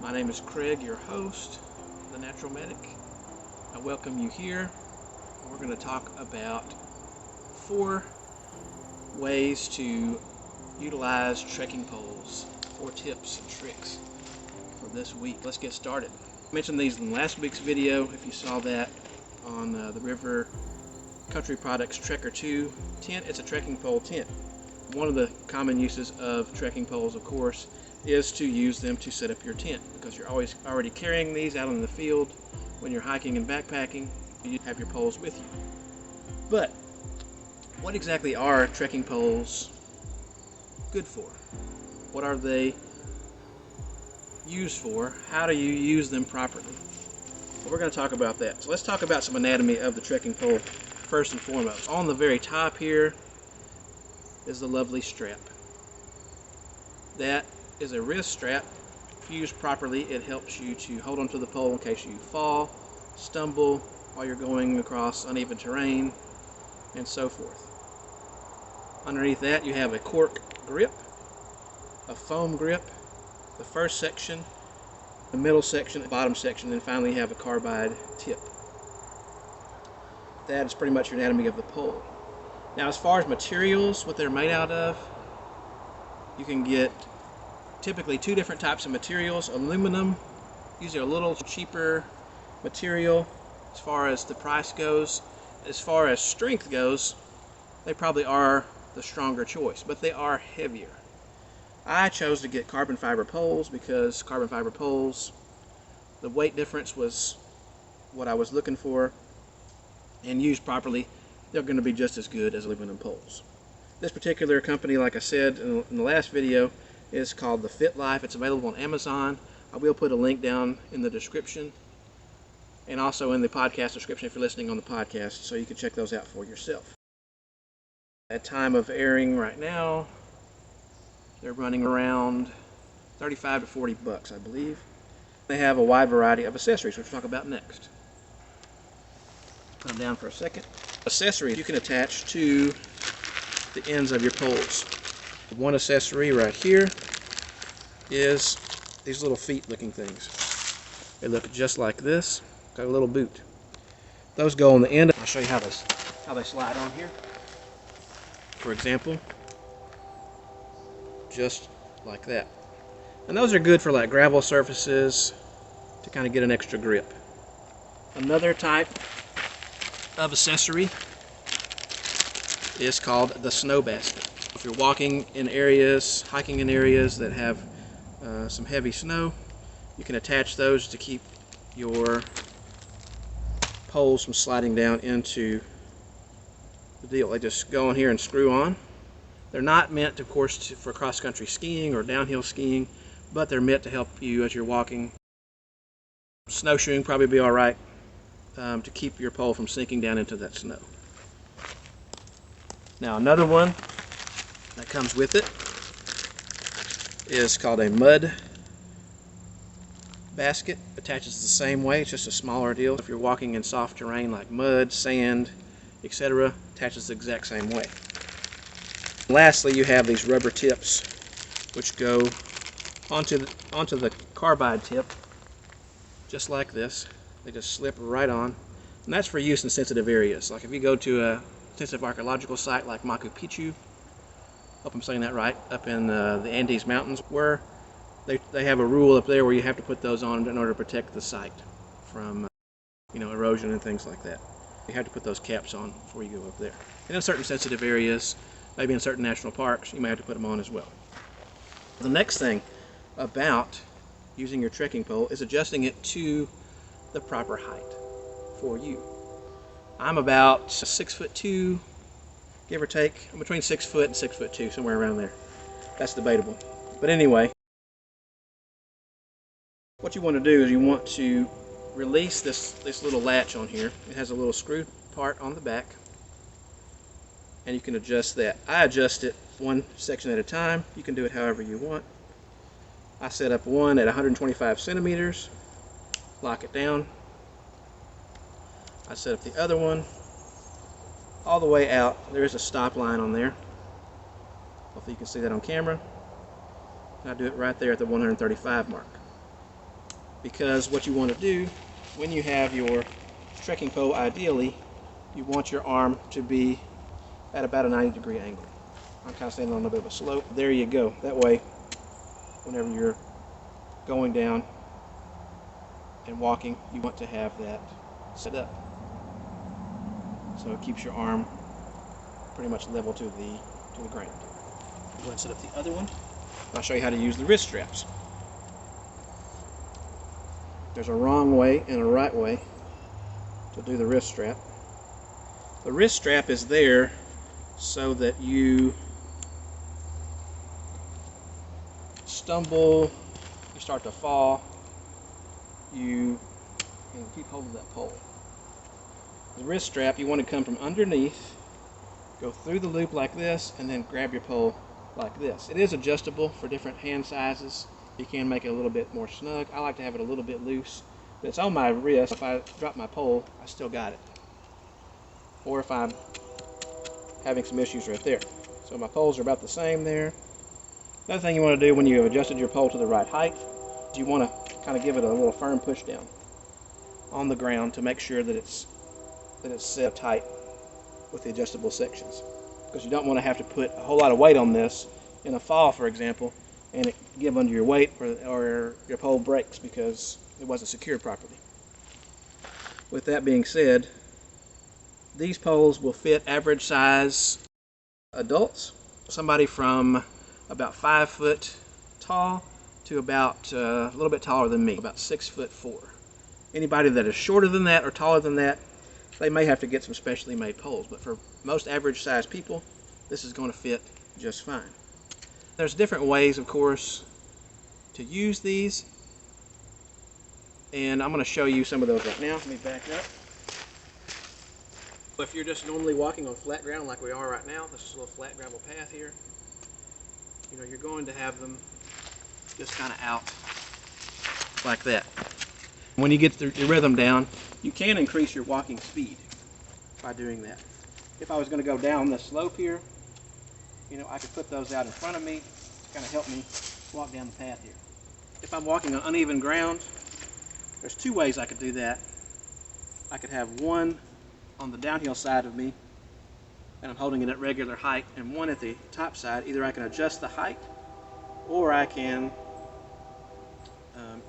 My name is Craig, your host, the Natural Medic. I welcome you here. We're going to talk about 4 ways to utilize trekking poles, 4 tips and tricks for this week. Let's get started. I mentioned these in last week's video, if you saw that, on the River Country Products Trekker 2 tent. It's a trekking pole tent. One of the common uses of trekking poles, of course, is to use them to set up your tent, because you're already carrying these out in the field when you're hiking and backpacking. You have your poles with you. But what exactly are trekking poles good for? What are they used for? How do you use them properly? Well, we're going to talk about that. So let's talk about some anatomy of the trekking pole first and foremost. On the very top here is the lovely strap. That is a wrist strap. If used properly, it helps you to hold onto the pole in case you fall, stumble while you're going across uneven terrain, and so forth. Underneath that you have a cork grip, a foam grip, the first section, the middle section, the bottom section, and finally you have a carbide tip. That is pretty much your anatomy of the pole. Now, as far as materials, what they're made out of, you can get typically 2 different types of materials. Aluminum, usually a little cheaper material as far as the price goes. As far as strength goes, they probably are the stronger choice, but they are heavier. I chose to get carbon fiber poles because carbon fiber poles, the weight difference was what I was looking for, and used properly, they're going to be just as good as aluminum poles. This particular company, like I said in the last video, is called TheFitLife. It's available on Amazon. I will put a link down in the description and also in the podcast description if you're listening on the podcast, so you can check those out for yourself. At time of airing right now, they're running around 35 to 40 bucks, I believe. They have a wide variety of accessories, which we'll talk about next. Calm down for a second. Accessories you can attach to the ends of your poles. One accessory right here is these little feet looking things. They look just like this. Got a little boot. Those go on the end. I'll show you how they slide on here. For example, just like that. And those are good for like gravel surfaces to kind of get an extra grip. Another type of accessory is called the snow basket. If you're walking in areas, hiking in areas that have some heavy snow, you can attach those to keep your poles from sliding down into the deal. They just go in here and screw on. They're not meant, of course, for cross-country skiing or downhill skiing, but they're meant to help you as you're walking. Snowshoeing probably be all right to keep your pole from sinking down into that snow. Now, another one that comes with it is called a mud basket. Attaches the same way, it's just a smaller deal. If you're walking in soft terrain like mud, sand, etc., attaches the exact same way. Lastly, you have these rubber tips which go onto the carbide tip, just like this. They just slip right on, and that's for use in sensitive areas. Like if you go to a sensitive archaeological site like Machu Picchu, hope I'm saying that right, up in the Andes Mountains, where they have a rule up there where you have to put those on in order to protect the site from erosion and things like that. You have to put those caps on before you go up there. And in certain sensitive areas, maybe in certain national parks, you may have to put them on as well. The next thing about using your trekking pole is adjusting it to the proper height for you. I'm about 6'2", give or take. I'm between 6 foot and 6'2", somewhere around there. That's debatable. But anyway, what you want to do is you want to release this little latch on here. It has a little screw part on the back, and you can adjust that. I adjust it one section at a time. You can do it however you want. I set up one at 125 centimeters, lock it down. I set up the other one all the way out. There is a stop line on there. Hopefully you can see that on camera. I do it right there at the 135 mark. because what you want to do when you have your trekking pole, ideally, you want your arm to be at about a 90-degree angle. I'm kind of standing on a bit of a slope. There you go. That way, whenever you're going down and walking, you want to have that set up. So it keeps your arm pretty much level to the ground. Go ahead and set up the other one. I'll show you how to use the wrist straps. There's a wrong way and a right way to do the wrist strap. The wrist strap is there so that you stumble, you start to fall, you can keep hold of that pole. The wrist strap, you want to come from underneath, go through the loop like this, and then grab your pole like this. It is adjustable for different hand sizes. You can make it a little bit more snug. I like to have it a little bit loose, but it's on my wrist. If I drop my pole, I still got it. Or if I'm having some issues right there. So my poles are about the same there. Another thing you want to do when you have adjusted your pole to the right height is you want to kind of give it a little firm push down on the ground to make sure that it's set tight with the adjustable sections. Because you don't want to have to put a whole lot of weight on this in a fall, for example, and it give under your weight or your pole breaks because it wasn't secured properly. With that being said, these poles will fit average size adults, somebody from about 5 foot tall to about a little bit taller than me, about 6'4". Anybody that is shorter than that or taller than that, they may have to get some specially made poles, but for most average size people, this is going to fit just fine. There's different ways, of course, to use these, and I'm going to show you some of those right now. Let me back up. If you're just normally walking on flat ground like we are right now, this is a little flat gravel path here, you're going to have them just kind of out like that. When you get your rhythm down, you can increase your walking speed by doing that. If I was going to go down this slope here, I could put those out in front of me to kind of help me walk down the path here. If I'm walking on uneven ground, there's two ways I could do that. I could have one on the downhill side of me, and I'm holding it at regular height, and one at the top side. Either I can adjust the height, or I can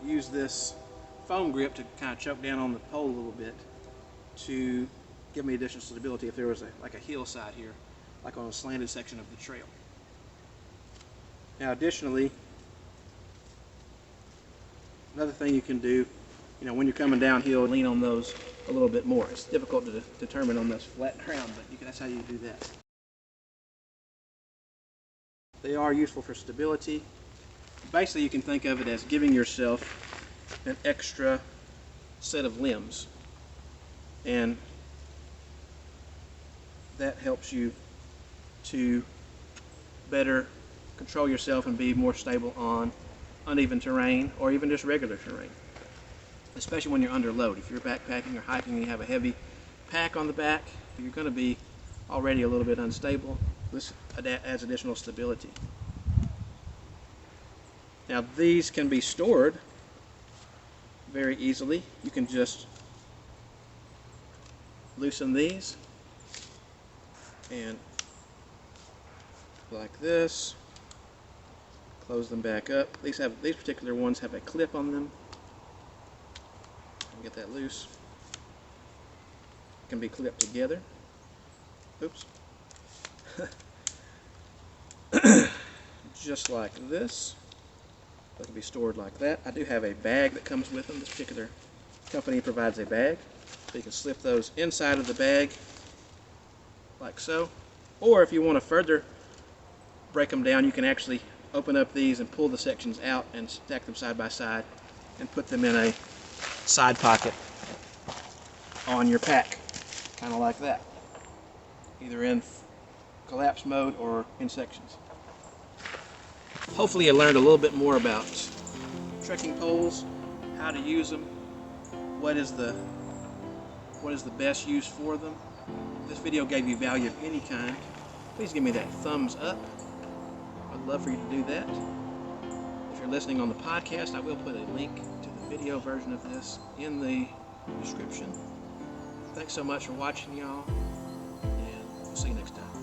use this foam grip to kind of choke down on the pole a little bit to give me additional stability if there was like a hillside here, like on a slanted section of the trail. Now additionally, another thing you can do, when you're coming downhill, lean on those a little bit more. It's difficult to determine on this flat ground, but that's how you do that. They are useful for stability. Basically, you can think of it as giving yourself an extra set of limbs, and that helps you to better control yourself and be more stable on uneven terrain or even just regular terrain, especially when you're under load. If you're backpacking or hiking and you have a heavy pack on the back, you're going to be already a little bit unstable. This adds additional stability. Now these can be stored very easily. You can just loosen these and like this, close them back up. These particular ones have a clip on them. Get that loose. It can be clipped together. Oops. Just like this. They can be stored like that. I do have a bag that comes with them. This particular company provides a bag, so you can slip those inside of the bag like so. Or if you want to further break them down, you can actually open up these and pull the sections out and stack them side by side and put them in a side pocket on your pack, kind of like that, either in collapse mode or in sections. Hopefully you learned a little bit more about trekking poles, how to use them, what is the best use for them. If this video gave you value of any kind, please give me that thumbs up. I'd love for you to do that. If you're listening on the podcast, I will put a link to the video version of this in the description. Thanks so much for watching, y'all, and we'll see you next time.